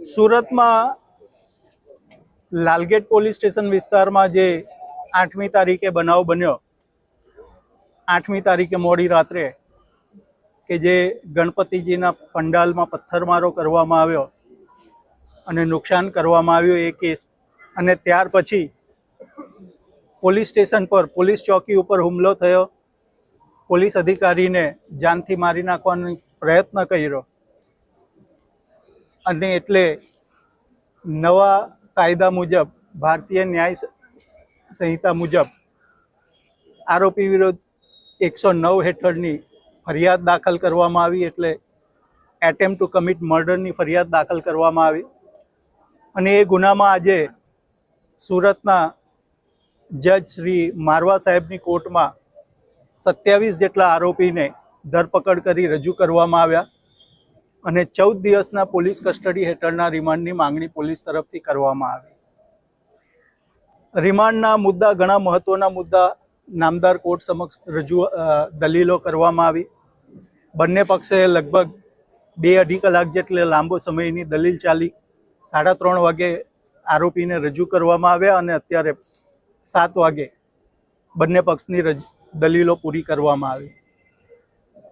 સુરતમાં Lalgate police station વિસ્તારમાં જે 8મી તારીખે બનાવ બન્યો, 8મી તારીખે મોડી રાત્રે કે જે ગણપતિજીના પંડાલમાં પથ્થરમારો કરવામાં આવ્યો અને નુકસાન કરવામાં આવ્યું એ કેસ, અને ત્યાર પછી પોલીસ સ્ટેશન પર પોલીસ ચોકી ઉપર હુમલો થયો, પોલીસ અધિકારીને જાનથી મારી નાખવાનો પ્રયત્ન કર્યો અને એટલે નવા કાયદા મુજબ, ભારતીય ન્યાય સંહિતા મુજબ આરોપી વિરુદ્ધ 109 હેઠળની ફરિયાદ દાખલ કરવામાં આવી, એટલે એટેમ્પ્ટ ટુ કમિટ મર્ડરની ફરિયાદ દાખલ કરવામાં આવી. અને એ ગુનામાં આજે સુરતના જજ શ્રી મારવા સાહેબની કોર્ટમાં 27 જેટલા આરોપીને ધરપકડ કરી રજૂ કરવામાં આવ્યા અને 14 દિવસના પોલીસ કસ્ટડી હેઠળના રિમાન્ડની માંગણી પોલીસ તરફથી કરવામાં આવી. રિમાન્ડના મુદ્દા, ઘણા મહત્વના મુદ્દા નામદાર કોર્ટ સમક્ષ દલીલો કરવામાં આવી. બંને પક્ષે લગભગ 2-2.5 કલાક જેટલે લાંબો સમયની દલીલ ચાલી. 3:30 વાગે આરોપીને રજૂ કરવામાં આવ્યા અને અત્યારે 7 વાગે બંને પક્ષની દલીલો પૂરી કરવામાં આવી.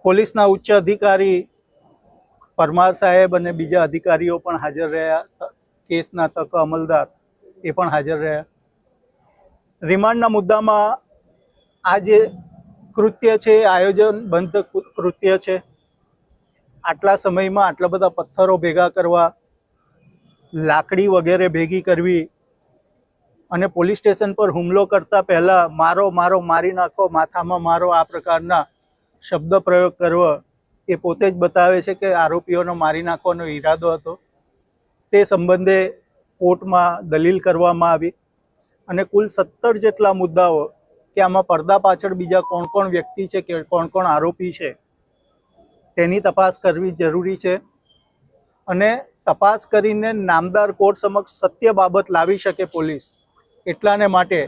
પોલીસના ઉચ્ચ અધિકારી પરમાર સાહેબ અને બીજા અધિકારીઓ પણ હાજર રહ્યા, કેસના તક અમલદાર એ પણ હાજર રહ્યા. રિમાન્ડના મુદ્દામાં આ જે કૃત્ય છે એ આયોજનબદ્ધ કૃત્ય છે. આટલા સમયમાં આટલા બધા પથ્થરો ભેગા કરવા, લાકડી વગેરે ભેગી કરવી અને પોલીસ સ્ટેશન પર હુમલો કરતા પહેલા મારો મારો, મારી નાખો, માથામાં મારો, આ પ્રકારના શબ્દ પ્રયોગ કરવો એ પોતે જ બતાવે છે કે આરોપીઓનો મારી નાખવાનો ઈરાદો હતો. તે સંબંધે કોર્ટમાં દલીલ કરવામાં આવી અને કુલ 17 જેટલા મુદ્દાઓ કે આમાં પડદા પાછળ બીજા કોણ કોણ વ્યક્તિ છે કે કોણ કોણ આરોપી છે તેની તપાસ કરવી જરૂરી છે અને તપાસ કરીને નામદાર કોર્ટ સમક્ષ સત્ય બાબત લાવી શકે પોલીસ, એટલાને માટે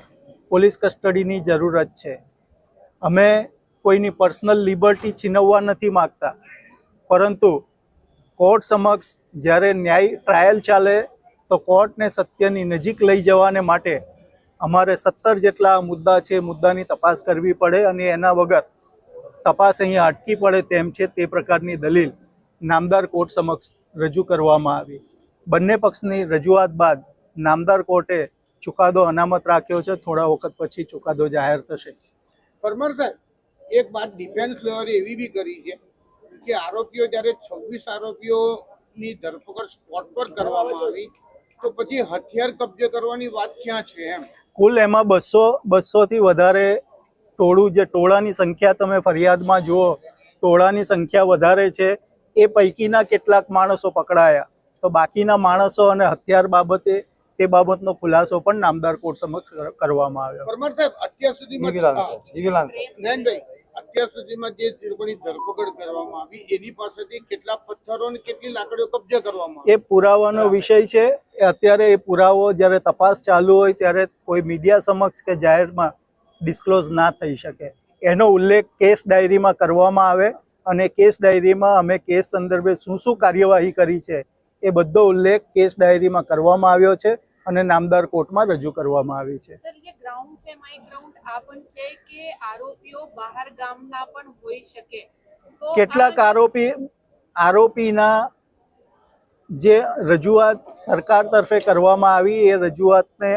પોલીસ કસ્ટડીની જરૂરત છે. અમે કોઈની પર્સનલ લિબર્ટી છીનવવા નથી માગતા, પરંતુ કોર્ટ સમક્ષ જ્યારે ન્યાય ટ્રાયલ ચાલે તો કોર્ટને સત્યની નજીક લઈ જવાને માટે અમારે 17 જેટલા મુદ્દા છે, મુદ્દાની તપાસ કરવી પડે અને એના વગર તપાસ અહીંયા અટકી પડે તેમ છે. તે પ્રકારની દલીલ નામદાર કોર્ટ સમક્ષ રજૂ કરવામાં આવી. બંને પક્ષની રજૂઆત બાદ નામદાર કોર્ટે ચુકાદો અનામત રાખ્યો છે. થોડા વખત પછી ચુકાદો જાહેર થશે. પરમાર સાહેબ, એક વાત ડિફેન્સ લોયરે એવી બી કરી છે કે આરોપીઓ જ્યારે 26 આરોપીઓની ધરપકડ સ્પોટ પર કરવામાં આવી તો પછી હથિયાર કબજે કરવાની વાત ક્યાં છે એમ? કુલ એમાં 200 થી વધારે ટોળું, જે ટોળાની સંખ્યા તમે ફરિયાદમાં જુઓ, ટોળાની સંખ્યા વધારે છે. એ પૈકીના કેટલાક માણસો પકડાયા, તો બાકીના માણસો અને હથિયાર બાબતે તે બાબતનો ખુલાસો પણ નામદાર કોર્ટ સમક્ષ કરવામાં આવ્યો. પરમાર સાહેબ, અત્યાર સુધીમાં જે લોકોની ધરપકડ કરવામાં આવી એની પાસેથી કેટલા પથ્થરો અને કેટલી લાકડીઓ કબજે કરવામાં આવી? એ પુરાવાનો વિષય છે. અત્યારે એ પુરાવો જ્યારે તપાસ ચાલુ હોય ત્યારે કોઈ મીડિયા સમક્ષ કે જાહેરમાં ડિસ્ક્લોઝ ના થઈ શકે. એનો ઉલ્લેખ કેસ ડાયરીમાં કરવામાં આવે અને કેસ ડાયરીમાં અમે કેસ સંદર્ભે શું શું કાર્યવાહી કરી છે એ બધો ઉલ્લેખ કેસ ડાયરીમાં કરવામાં આવ્યો છે અને નામદાર કોર્ટમાં રજૂ કરવામાં આવી છે. સર, જે ગ્રાઉન્ડ છે એમાં એક ગ્રાઉન્ડ આ પણ છે કે આરોપીઓ બહાર ગામના પણ હોઈ શકે. તો કેટલાક આરોપીના જે રજૂઆત સરકાર તરફે કરવામાં આવી એ રજૂઆતને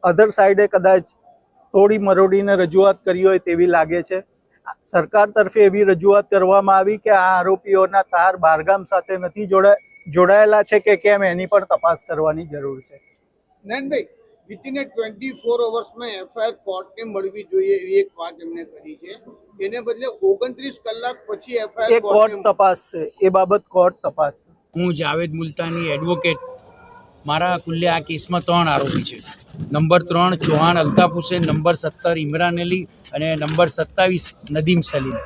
અધર સાઈડે કદાચ તોડી મરોડીને રજૂઆત કરી હોય તેવી લાગે છે. સરકાર તરફે એવી રજૂઆત કરવામાં આવી કે આ આરોપીઓના તાર બહારગામ સાથે નથી જોડાયેલા છે કે કેમ, એની પણ તપાસ કરવાની જરૂર છે. નયનભાઈ, વિથિન 24 અવર્સમાં એફઆઈઆર કોર્ટને મળવી જોઈએ એવી એક વાત એમને કરી છે. એને બદલે 29 કલાક પછી એફઆઈઆર કોર્ટ તપાસ છે, એ બાબત કોર્ટ તપાસ છે. હું જાવેદ મુલતાની એડવોકેટ. મારા કુલ્લે આ કેસમાં 3 આરોપી છે. નંબર 3 ચૌહાણ અલ્તાફ હુસેન, નંબર 17 ઇમરાન અલી અને નંબર 27 નદીમ સલીમ.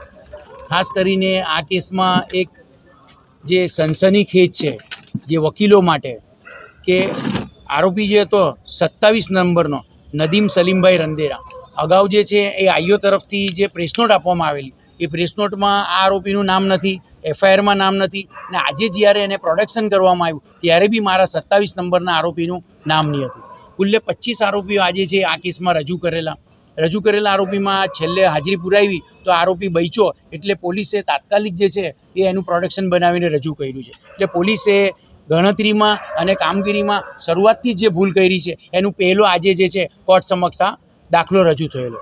ખાસ કરીને આ કેસમાં એક જે સનસનીખેજ છે જે વકીલો માટે કે આરોપી જે હતો 27 નંબરનો નદીમ સલીમભાઈ રંદેરા, અગાઉ જે છે એ આઈઓ તરફથી જે પ્રેસ નોટ આપવામાં આવેલી એ પ્રેસ નોટમાં આ આરોપીનું નામ નથી, એફઆઈઆરમાં નામ નથી ને આજે જ્યારે એને પ્રોડક્શન કરવામાં આવ્યું ત્યારે બી મારા 27 નંબરના આરોપીનું નામ નહીં હતું. કુલ્લે 25 આરોપીઓ આજે છે આ કેસમાં રજૂ કરેલા આરોપીમાં છેલ્લે હાજરી પુરાવી તો આરોપી બચ્યો એટલે પોલીસે તાત્કાલિક જે છે એ એનું પ્રોડક્શન બનાવીને રજૂ કર્યું છે. એટલે પોલીસે ગણતરીમાં અને કામગીરીમાં શરૂઆતથી જે ભૂલ કરી છે એનું પહેલો આજે જે છે કોર્ટ સમક્ષ આ દાખલો રજૂ થયેલો.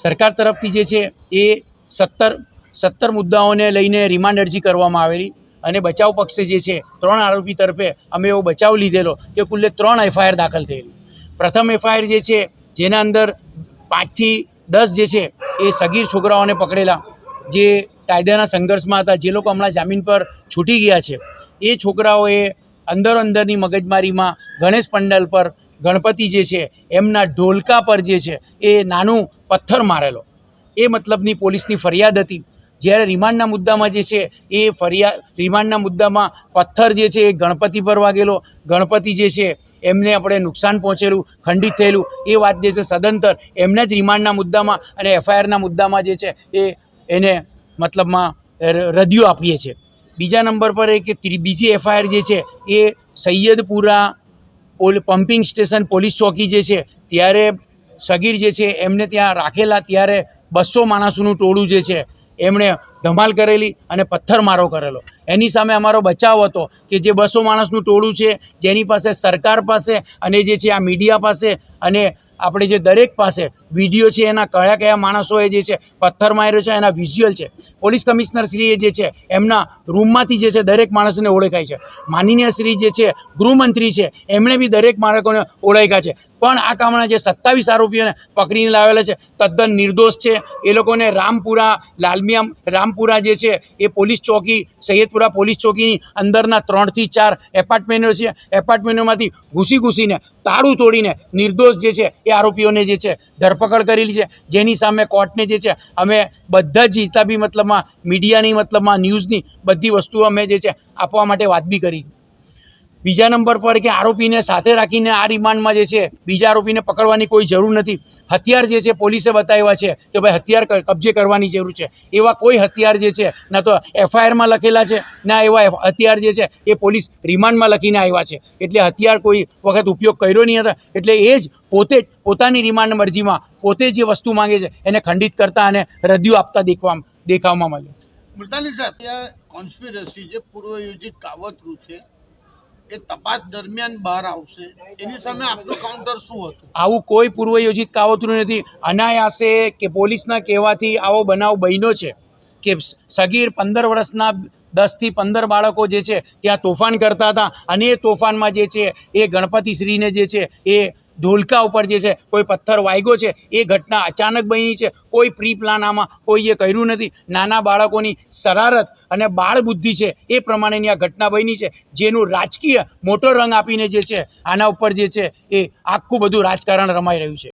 સરકાર તરફથી જે છે એ 17 મુદ્દાઓને લઈને રિમાન્ડ અરજી કરવામાં આવેલી અને બચાવ પક્ષે જે છે 3 આરોપી તરફે અમે એવો બચાવ લીધેલો કે કુલ્લે 3 એફઆઈઆર દાખલ થયેલી. પ્રથમ એફઆઈઆર જે છે જેના અંદર 5 થી 10 જે છે એ સગીર છોકરાઓને પકડેલા જે કાયદાના સંઘર્ષમાં હતા, જે લોકો હમણાં જામીન પર છૂટી ગયા છે. એ છોકરાઓએ અંદરની મગજમારીમાં ગણેશ પંડાલ પર ગણપતિ જે છે એમના ઢોલકા પર જે છે એ નાનું પથ્થર મારેલો. એ મતલબની પોલીસની ફરિયાદ હતી. જ્યારે રિમાન્ડના મુદ્દામાં જે છે એ રિમાન્ડના મુદ્દામાં પથ્થર જે છે એ ગણપતિ પર વાગેલો, ગણપતિ જે છે એમને આપણે નુકસાન પહોંચેલું, ખંડિત થયેલું, એ વાત જે છે સદંતર એમના જ રિમાન્ડના મુદ્દામાં અને એફઆઈઆરના મુદ્દામાં જે છે એને મતલબમાં રદિયો આપીએ છીએ. બીજા નંબર પર એ કે બીજી એફઆઈઆર જે છે એ સૈયદપુરા પમ્પિંગ સ્ટેશન પોલીસ ચોકી જે છે ત્યારે સગીર જે છે એમને ત્યાં રાખેલા ત્યારે 200 માણસોનું ટોળું જે છે એમણે ધમાલ કરેલી અને પથ્થરમારો કરેલો. એની સામે અમારો બચાવ હતો કે જે 200 માણસનું ટોળું છે જેની પાસે સરકાર પાસે અને જે છે આ મીડિયા પાસે અને આપણે જે દરેક પાસે વિડીયો છે એના કયા માણસોએ જે છે પથ્થર માર્યો છે એના વિઝ્યુઅલ છે. પોલીસ કમિશનરશ્રીએ જે છે એમના રૂમમાંથી જે છે દરેક માણસને ઓળખાય છે. માનનીય શ્રી જે છે ગૃહમંત્રી છે એમણે બી દરેક માણસોને ઓળખ્યા છે. પણ આ કામના જે 27 આરોપીઓને પકડીને લાવેલા છે તદ્દન નિર્દોષ છે. એ લોકોને રામપુરા જે છે એ પોલીસ ચોકી સૈયદપુરા પોલીસ ચોકીની અંદરના 3 થી 4 એપાર્ટમેન્ટો છે. એપાર્ટમેન્ટોમાંથી ઘૂસીને તાળું તોડીને નિર્દોષ જે છે એ આરોપીઓને જે છે ધરપકડ કરેલી છે. જેની સામે કોર્ટને જે છે અમે બધા જ હિતાબી મતલબમાં મીડિયાની મતલબમાં ન્યૂઝની બધી વસ્તુઓ અમે જે છે આપવા માટે વાત બી કરી. બીજા નંબર પર કે આરોપીને સાથે રાખીને આ રિમાન્ડમાં જે છે બીજા આરોપીને પકડવાની કોઈ જરૂર નથી. હથિયાર જે છે પોલીસે બતાવ્યા છે કે ભાઈ હથિયાર કબજે કરવાની જરૂર છે. એવા કોઈ હથિયાર જે છે ના તો એફઆઈઆરમાં લખેલા છે ના એવા હથિયાર જે છે એ પોલીસ રિમાન્ડમાં લખીને આવ્યા છે. એટલે હથિયાર કોઈ વખત ઉપયોગ કર્યો નહીં હતા. એટલે એ જ પોતાની રિમાન્ડ મરજીમાં પોતે જે વસ્તુ માંગે છે એને ખંડિત કરતા અને રદિયો આપતા દેખાવમાં મળે. મુલતાની સાહેબ, કોન્સ્પિરસી જે પૂર્વયોજિત કાવતરું છે એ તપાસ દરમિયાન બહાર આવશે, એની સામે આપનું કાઉન્ટર શું હતું? આવું કોઈ પૂર્વયોજિત કાવતરું નથી. અનાયાસે કે પોલીસના કહેવાથી આવો બનાવ બન્યો છે કે સગીર 15 વર્ષના 10 થી 15 બાળકો જે છે ત્યાં તોફાન કરતા હતા અને એ તોફાનમાં જે છે એ ગણપતિ શ્રીને જે છે એ ઢોલકા ઉપર જે છે કોઈ પથ્થર વાગ્યો છે. એ ઘટના અચાનક બની છે. કોઈ પ્રી પ્લાન આમાં કોઈએ કર્યું નથી. નાના બાળકોની શરારત અને બાળ બુદ્ધિ છે એ પ્રમાણેની આ ઘટના બની છે. જેનું રાજકીય મોટો રંગ આપીને જે છે આના ઉપર જે છે એ આખું બધું રાજકારણ રમાઈ રહ્યું છે.